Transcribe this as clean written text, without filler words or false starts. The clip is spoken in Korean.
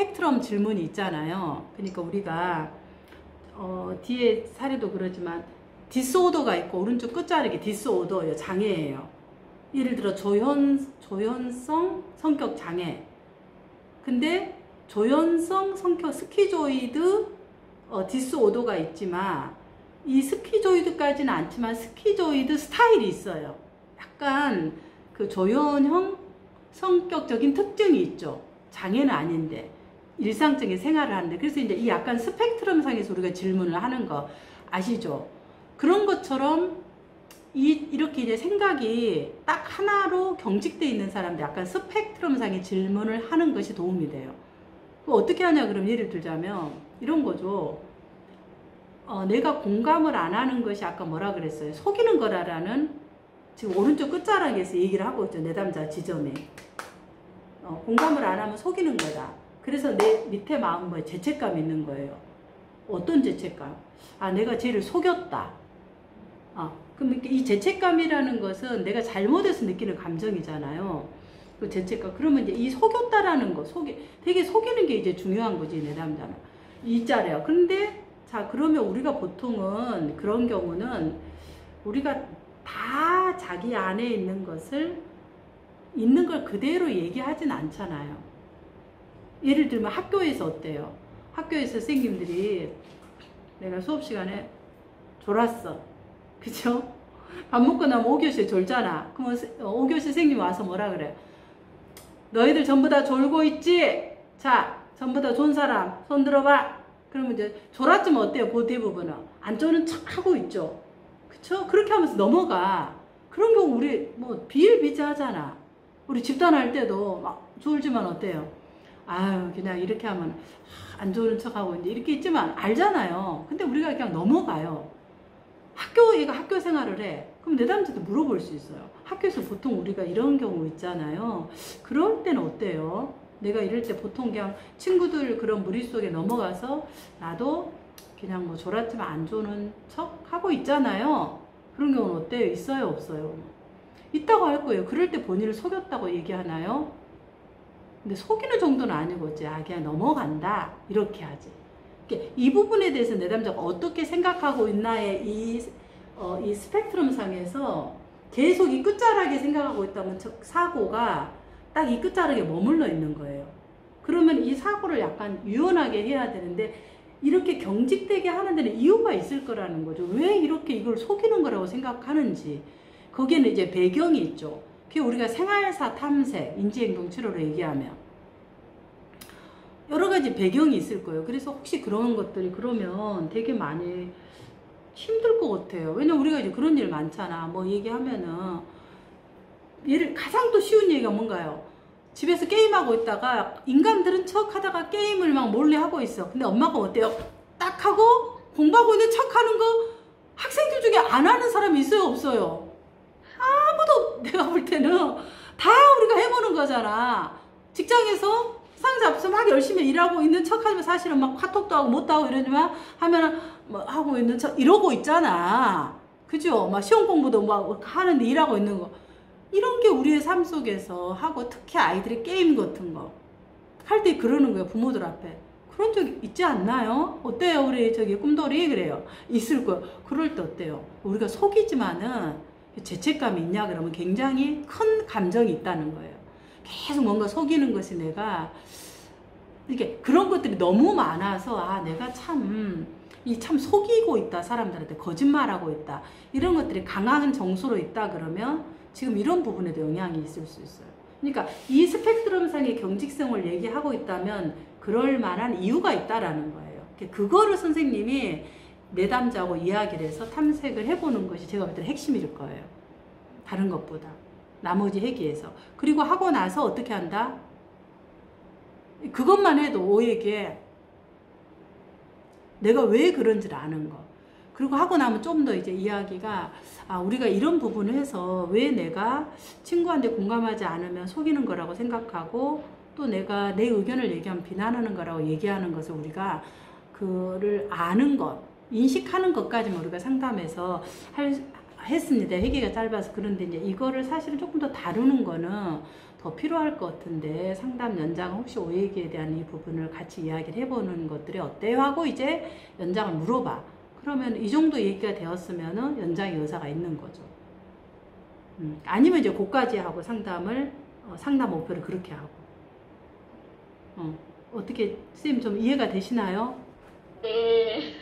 스펙트럼 질문이 있잖아요. 그러니까 우리가 뒤에 사례도 그러지만 디스오더가 있고 오른쪽 끝자락이 디스오더 장애예요. 예를 들어 조현성 성격 장애. 근데 조현성 성격 스키조이드 디스오더가 있지만 이 스키조이드까지는 않지만 스키조이드 스타일이 있어요. 약간 그 조현형 성격적인 특징이 있죠. 장애는 아닌데 일상적인 생활을 하는데, 그래서 이제 이 약간 스펙트럼 상에서 우리가 질문을 하는 거 아시죠? 그런 것처럼 이렇게 이제 생각이 딱 하나로 경직되어 있는 사람들, 약간 스펙트럼 상의 질문을 하는 것이 도움이 돼요. 어떻게 하냐 그럼 예를 들자면 이런 거죠. 내가 공감을 안 하는 것이 아까 뭐라 그랬어요? 속이는 거라는 지금 오른쪽 끝자락에서 얘기를 하고 있죠. 내담자 지점에. 공감을 안 하면 속이는 거다. 그래서 내 밑에 마음에 죄책감이 있는 거예요. 어떤 죄책감? 내가 쟤를 속였다. 그럼 이 죄책감이라는 것은 내가 잘못해서 느끼는 감정이잖아요. 그 죄책감. 그러면 이제 이 속였다라는 거, 되게 속이는 게 이제 중요한 거지, 내담자는. 이자래요. 근데, 자, 그러면 우리가 보통은 그런 경우는 우리가 다 자기 안에 있는 걸 그대로 얘기하진 않잖아요. 예를 들면 학교에서 어때요? 학교에서 선생님들이 내가 수업 시간에 졸았어. 그죠? 밥 먹고 나면 5교시에 졸잖아. 그러면 5교시 선생님이 와서 뭐라 그래? 너희들 전부 다 졸고 있지? 자, 전부 다 존 사람 손 들어봐. 그러면 이제 졸았지만 어때요? 그 대부분은 안 졸은 척 하고 있죠. 그쵸? 그렇게 하면서 넘어가. 그런 경우 우리 뭐 비일비재하잖아. 우리 집단할 때도 막 졸지만 어때요? 그냥 이렇게 하면 안 졸은 척하고 이제 이렇게 있지만 알잖아요. 근데 우리가 그냥 넘어가요. 얘가 학교 생활을 해. 그럼 내담자도 물어볼 수 있어요. 학교에서 보통 우리가 이런 경우 있잖아요. 그럴 때는 어때요? 내가 이럴 때 보통 그냥 친구들 그런 무리 속에 넘어가서 나도 그냥 뭐 졸았지만 안 조는 척 하고 있잖아요. 그런 경우는 어때요? 있어요? 없어요? 있다고 할 거예요. 그럴 때 본인을 속였다고 얘기하나요? 근데 속이는 정도는 아니고 그냥 넘어간다 이렇게 하지. 이 부분에 대해서 내담자가 어떻게 생각하고 있나의 이 스펙트럼 상에서 계속 이 끝자락에 생각하고 있다면 사고가 딱 이 끝자락에 머물러 있는 거예요. 그러면 이 사고를 약간 유연하게 해야 되는데 이렇게 경직되게 하는 데는 이유가 있을 거라는 거죠. 왜 이렇게 이걸 속이는 거라고 생각하는지. 거기에는 이제 배경이 있죠. 그게 우리가 생활사 탐색, 인지행동 치료로 얘기하면 여러 가지 배경이 있을 거예요. 그래서 혹시 그런 것들이 그러면 되게 많이 힘들 것 같아요. 왜냐면 우리가 이제 그런 일 많잖아. 뭐 얘기하면은 가장 또 쉬운 얘기가 뭔가요? 집에서 게임하고 있다가 인간들은 척 하다가 게임을 막 몰래 하고 있어. 근데 엄마가 어때요? 딱 하고 공부하고 있는 척 하는 거 학생들 중에 안 하는 사람이 있어요? 없어요? 아무도 내가 볼 때는 다 우리가 해보는 거잖아. 직장에서 상사 앞에서 막 열심히 일하고 있는 척 하지만 사실은 막 카톡도 하고 못도 하고 이러지만 하면은 뭐 하고 있는 척 이러고 있잖아. 그죠? 막 시험 공부도 막 하는데 일하고 있는 거. 이런 게 우리의 삶 속에서 하고 특히 아이들이 게임 같은 거 할 때 그러는 거예요. 부모들 앞에. 그런 적 있지 않나요? 어때요? 우리 꿈돌이? 그래요. 있을 거예요. 그럴 때 어때요? 우리가 속이지만은 죄책감이 있냐 그러면 굉장히 큰 감정이 있다는 거예요. 계속 뭔가 속이는 것이 내가 이게 그런 것들이 너무 많아서 내가 참 속이고 있다. 사람들한테 거짓말하고 있다. 이런 것들이 강한 정서로 있다 그러면 지금 이런 부분에도 영향이 있을 수 있어요. 그러니까 이 스펙트럼상의 경직성을 얘기하고 있다면 그럴 만한 이유가 있다라는 거예요. 그거를 선생님이 내담자하고 이야기를 해서 탐색을 해보는 것이 제가 볼 때는 핵심일 거예요. 다른 것보다. 나머지 회기에서. 그리고 하고 나서 어떻게 한다? 그것만 해도 오에게 내가 왜 그런지를 아는 거. 그리고 하고 나면 좀 더 이제 이야기가 우리가 이런 부분을 해서 왜 내가 친구한테 공감하지 않으면 속이는 거라고 생각하고 또 내가 내 의견을 얘기하면 비난하는 거라고 얘기하는 것을 우리가 그를 아는 것, 인식하는 것까지만 우리가 상담해서 했습니다. 회기가 짧아서. 그런데 이제 이거를 사실은 조금 더 다루는 거는 더 필요할 것 같은데 상담 연장 혹시 오해기에 대한 이 부분을 같이 이야기를 해보는 것들이 어때요? 하고 이제 연장을 물어봐. 그러면 이 정도 얘기가 되었으면은 연장의 의사가 있는 거죠. 아니면 이제 그까지 하고 상담을 상담 목표를 그렇게 하고. 어떻게 선생님 좀 이해가 되시나요? 네.